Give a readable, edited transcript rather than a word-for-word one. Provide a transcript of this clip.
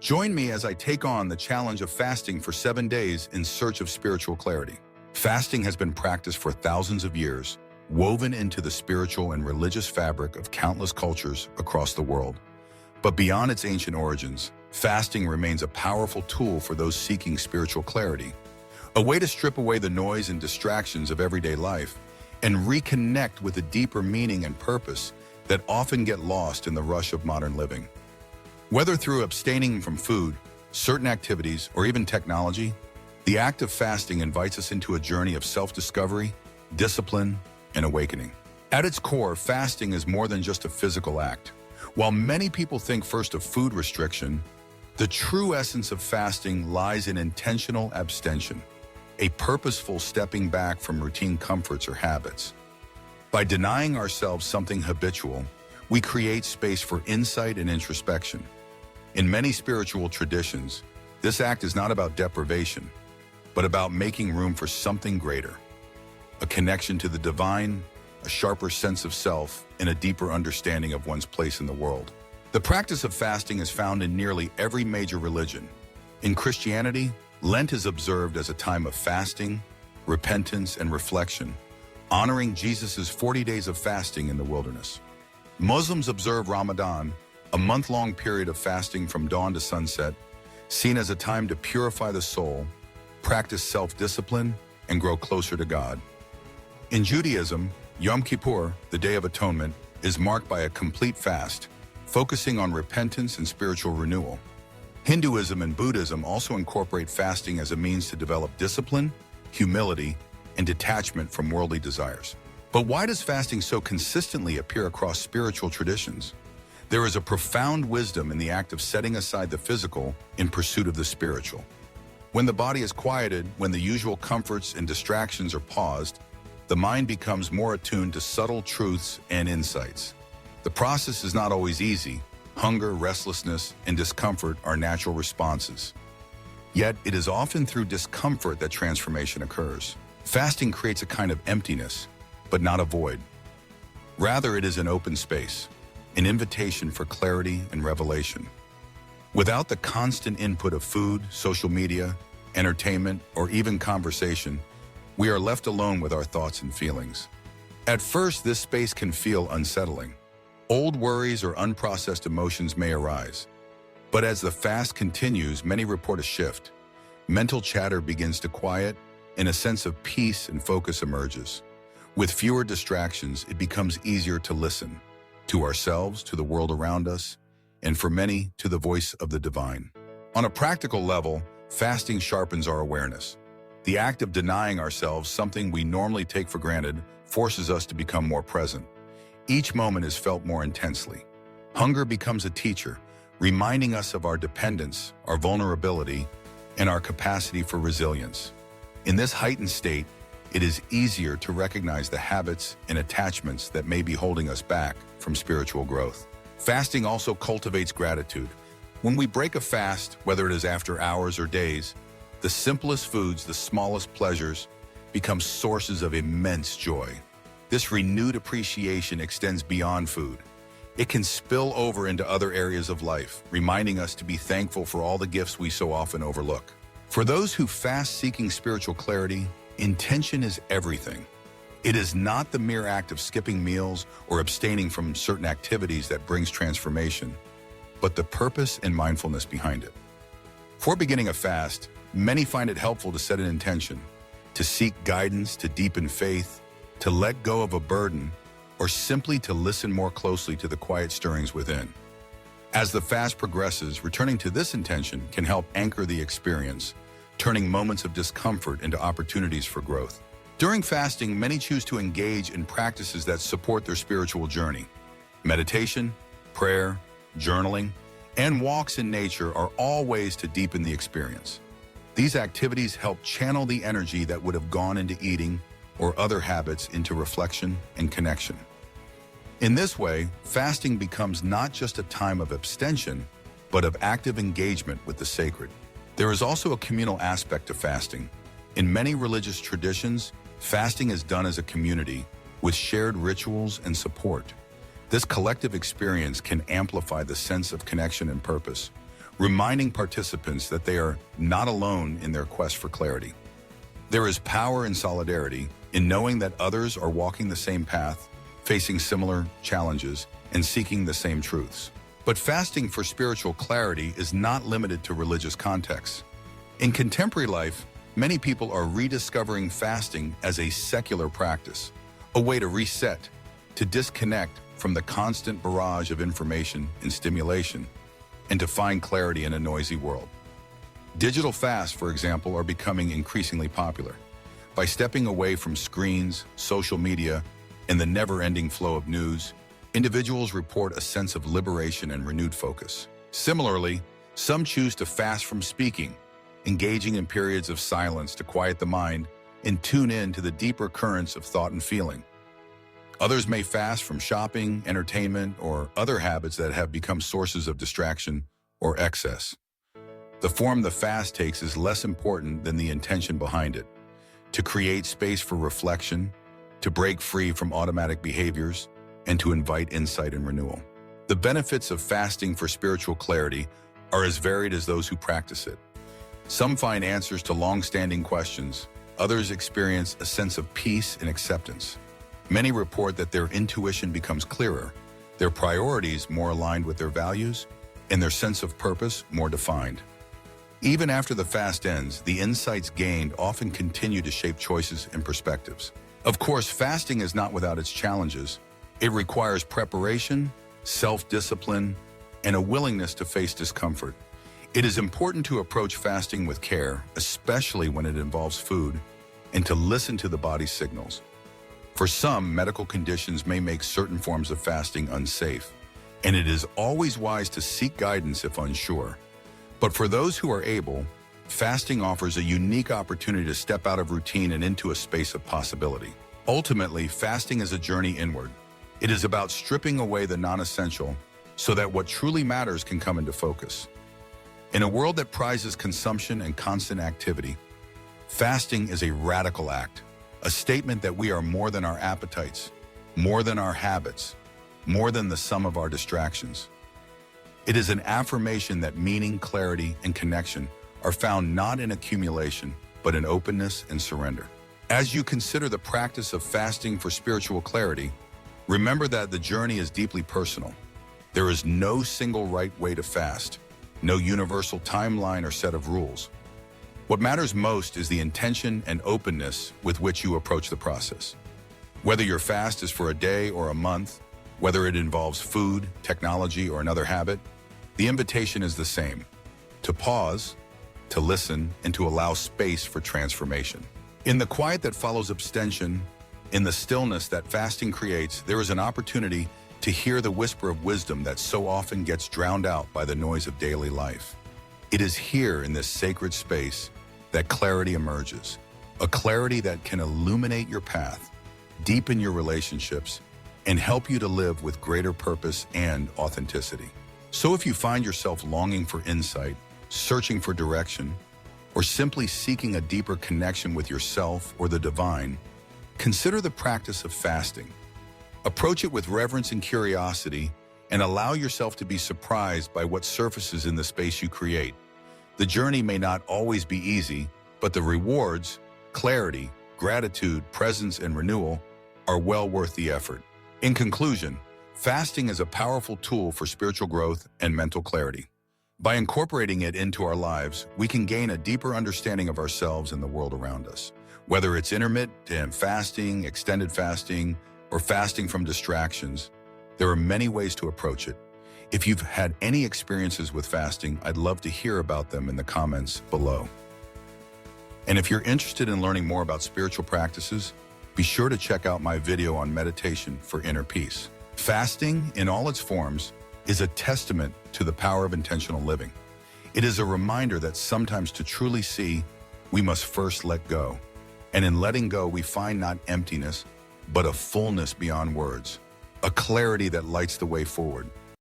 Join me as I take on the challenge of fasting for 7 days in search of spiritual clarity. Fasting has been practiced for thousands of years, woven into the spiritual and religious fabric of countless cultures across the world. But beyond its ancient origins, fasting remains a powerful tool for those seeking spiritual clarity, a way to strip away the noise and distractions of everyday life and reconnect with a deeper meaning and purpose that often get lost in the rush of modern living. Whether through abstaining from food, certain activities, or even technology, the act of fasting invites us into a journey of self-discovery, discipline, and awakening. At its core, fasting is more than just a physical act. While many people think first of food restriction, the true essence of fasting lies in intentional abstention, a purposeful stepping back from routine comforts or habits. By denying ourselves something habitual, we create space for insight and introspection. In many spiritual traditions, this act is not about deprivation, but about making room for something greater, a connection to the divine, a sharper sense of self, and a deeper understanding of one's place in the world. The practice of fasting is found in nearly every major religion. In Christianity, Lent is observed as a time of fasting, repentance, and reflection, honoring Jesus' 40 days of fasting in the wilderness. Muslims observe Ramadan, a month-long period of fasting from dawn to sunset, seen as a time to purify the soul, practice self-discipline, and grow closer to God. In Judaism, Yom Kippur, the Day of Atonement, is marked by a complete fast, focusing on repentance and spiritual renewal. Hinduism and Buddhism also incorporate fasting as a means to develop discipline, humility, and detachment from worldly desires. But why does fasting so consistently appear across spiritual traditions? There is a profound wisdom in the act of setting aside the physical in pursuit of the spiritual. When the body is quieted, when the usual comforts and distractions are paused, the mind becomes more attuned to subtle truths and insights. The process is not always easy. Hunger, restlessness, and discomfort are natural responses. Yet, it is often through discomfort that transformation occurs. Fasting creates a kind of emptiness, but not a void. Rather, it is an open space, an invitation for clarity and revelation. Without the constant input of food, social media, entertainment, or even conversation, we are left alone with our thoughts and feelings. At first, this space can feel unsettling. Old worries or unprocessed emotions may arise. But as the fast continues, many report a shift. Mental chatter begins to quiet, and a sense of peace and focus emerges. With fewer distractions, it becomes easier to listen to ourselves, to the world around us, and for many, to the voice of the divine. On a practical level, fasting sharpens our awareness. The act of denying ourselves something we normally take for granted forces us to become more present. Each moment is felt more intensely. Hunger becomes a teacher, reminding us of our dependence, our vulnerability, and our capacity for resilience. In this heightened state, it is easier to recognize the habits and attachments that may be holding us back from spiritual growth. Fasting also cultivates gratitude. When we break a fast, whether it is after hours or days, the simplest foods, the smallest pleasures, become sources of immense joy. This renewed appreciation extends beyond food. It can spill over into other areas of life, reminding us to be thankful for all the gifts we so often overlook. For those who fast seeking spiritual clarity, intention is everything. It is not the mere act of skipping meals or abstaining from certain activities that brings transformation, but the purpose and mindfulness behind it. Before beginning a fast, many find it helpful to set an intention, to seek guidance, to deepen faith, to let go of a burden, or simply to listen more closely to the quiet stirrings within. As the fast progresses, returning to this intention can help anchor the experience, turning moments of discomfort into opportunities for growth. During fasting, many choose to engage in practices that support their spiritual journey. Meditation, prayer, journaling, and walks in nature are all ways to deepen the experience. These activities help channel the energy that would have gone into eating or other habits into reflection and connection. In this way, fasting becomes not just a time of abstention, but of active engagement with the sacred. There is also a communal aspect to fasting. In many religious traditions, fasting is done as a community with shared rituals and support. This collective experience can amplify the sense of connection and purpose, reminding participants that they are not alone in their quest for clarity. There is power in solidarity, in knowing that others are walking the same path, facing similar challenges, and seeking the same truths. But fasting for spiritual clarity is not limited to religious contexts. In contemporary life, many people are rediscovering fasting as a secular practice, a way to reset, to disconnect from the constant barrage of information and stimulation, and to find clarity in a noisy world. Digital fasts, for example, are becoming increasingly popular. By stepping away from screens, social media, and the never-ending flow of news, individuals report a sense of liberation and renewed focus. Similarly, some choose to fast from speaking, engaging in periods of silence to quiet the mind and tune in to the deeper currents of thought and feeling. Others may fast from shopping, entertainment, or other habits that have become sources of distraction or excess. The form the fast takes is less important than the intention behind it: to create space for reflection, to break free from automatic behaviors, and to invite insight and renewal. The benefits of fasting for spiritual clarity are as varied as those who practice it. Some find answers to long-standing questions. Others experience a sense of peace and acceptance. Many report that their intuition becomes clearer, their priorities more aligned with their values, and their sense of purpose more defined. Even after the fast ends, the insights gained often continue to shape choices and perspectives. Of course, fasting is not without its challenges. It requires preparation, self-discipline, and a willingness to face discomfort. It is important to approach fasting with care, especially when it involves food, and to listen to the body's signals. For some, medical conditions may make certain forms of fasting unsafe, and it is always wise to seek guidance if unsure. But for those who are able, fasting offers a unique opportunity to step out of routine and into a space of possibility. Ultimately, fasting is a journey inward. It is about stripping away the non-essential so that what truly matters can come into focus. In a world that prizes consumption and constant activity, fasting is a radical act, a statement that we are more than our appetites, more than our habits, more than the sum of our distractions. It is an affirmation that meaning, clarity, and connection are found not in accumulation, but in openness and surrender. As you consider the practice of fasting for spiritual clarity, remember that the journey is deeply personal. There is no single right way to fast, no universal timeline or set of rules. What matters most is the intention and openness with which you approach the process. Whether your fast is for a day or a month, whether it involves food, technology, or another habit, the invitation is the same: to pause, to listen, and to allow space for transformation. In the quiet that follows abstention, in the stillness that fasting creates, there is an opportunity to hear the whisper of wisdom that so often gets drowned out by the noise of daily life. It is here in this sacred space that clarity emerges, a clarity that can illuminate your path, deepen your relationships, and help you to live with greater purpose and authenticity. So if you find yourself longing for insight, searching for direction, or simply seeking a deeper connection with yourself or the divine, consider the practice of fasting. Approach it with reverence and curiosity, and allow yourself to be surprised by what surfaces in the space you create. The journey may not always be easy, but the rewards, clarity, gratitude, presence, and renewal are well worth the effort. In conclusion, fasting is a powerful tool for spiritual growth and mental clarity. By incorporating it into our lives, we can gain a deeper understanding of ourselves and the world around us. Whether it's intermittent fasting, extended fasting, or fasting from distractions, there are many ways to approach it. If you've had any experiences with fasting, I'd love to hear about them in the comments below. And if you're interested in learning more about spiritual practices, be sure to check out my video on meditation for inner peace. Fasting, in all its forms, is a testament to the power of intentional living. It is a reminder that sometimes to truly see, we must first let go. And in letting go, we find not emptiness, but a fullness beyond words, a clarity that lights the way forward.